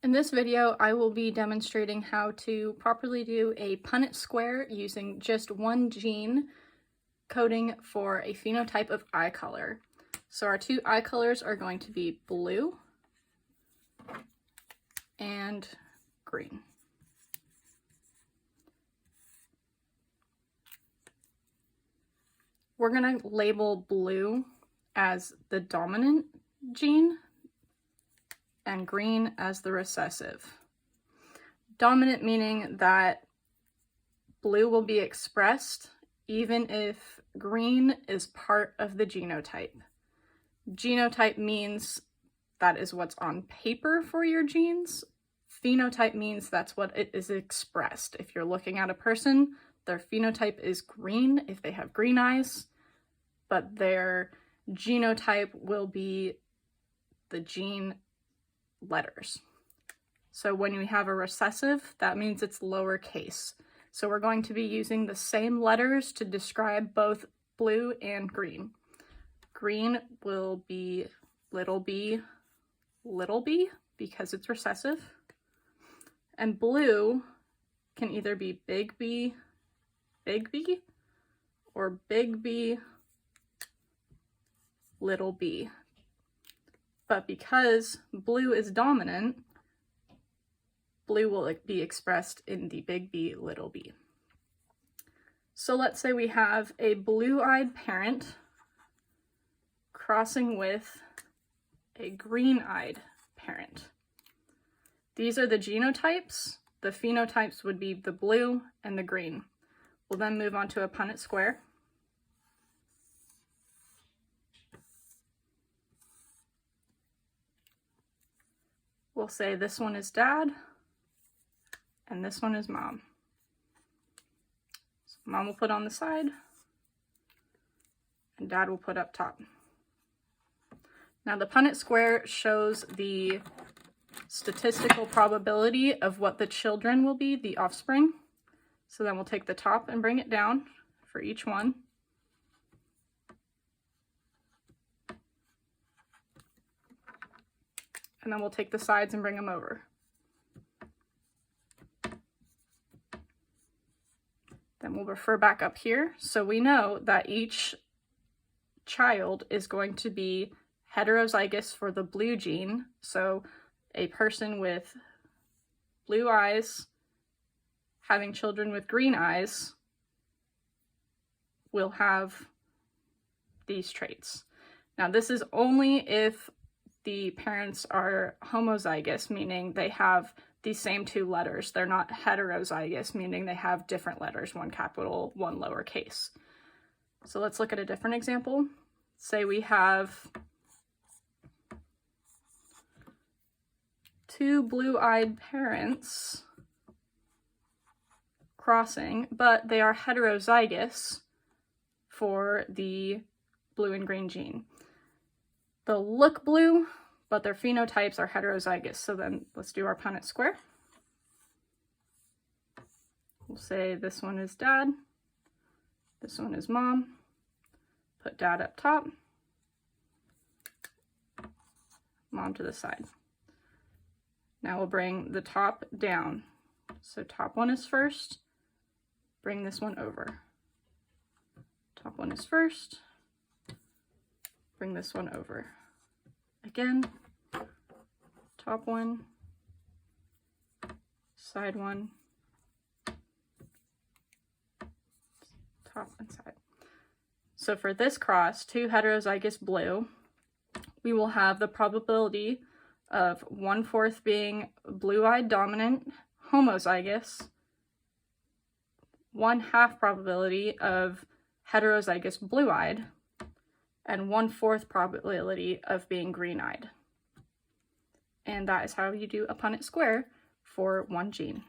In this video, I will be demonstrating how to properly do a Punnett square using just one gene coding for a phenotype of eye color. So our two eye colors are going to be blue and green. We're going to label blue as the dominant gene and green as the recessive. Dominant meaning that blue will be expressed even if green is part of the genotype. Genotype means that is what's on paper for your genes. Phenotype means that's what it is expressed. If you're looking at a person, their phenotype is green if they have green eyes, but their genotype will be the gene letters. So when we have a recessive, that means it's lowercase. So we're going to be using the same letters to describe both blue and green. Green will be little b because it's recessive. And blue can either be big B, or big B, little b. But because blue is dominant, blue will be expressed in the big B, little b. So let's say we have a blue-eyed parent crossing with a green-eyed parent. These are the genotypes. The phenotypes would be the blue and the green. We'll then move on to a Punnett square. We'll say this one is dad and this one is mom. So mom will put on the side and dad will put up top. Now the Punnett square shows the statistical probability of what the children will be, the offspring. So then we'll take the top and bring it down for each one. And then we'll take the sides and bring them over. Then we'll refer back up here. So we know that each child is going to be heterozygous for the blue gene. So a person with blue eyes having children with green eyes will have these traits. Now this is only if the parents are homozygous, meaning they have the same two letters. They're not heterozygous, meaning they have different letters, one capital, one lowercase. So let's look at a different example. Say we have two blue-eyed parents crossing, but they are heterozygous for the blue and green gene. They'll look blue, but their phenotypes are heterozygous. So then let's do our Punnett square. We'll say this one is dad, this one is mom. Put dad up top, mom to the side. Now we'll bring the top down. So top one is first, bring this one over. Top one is first, bring this one over. Again, top one, side one, top and side. So for this cross, two heterozygous blue, we will have the probability of 1/4 being blue-eyed dominant homozygous, 1/2 probability of heterozygous blue-eyed, and 1/4 probability of being green-eyed. And that is how you do a Punnett square for one gene.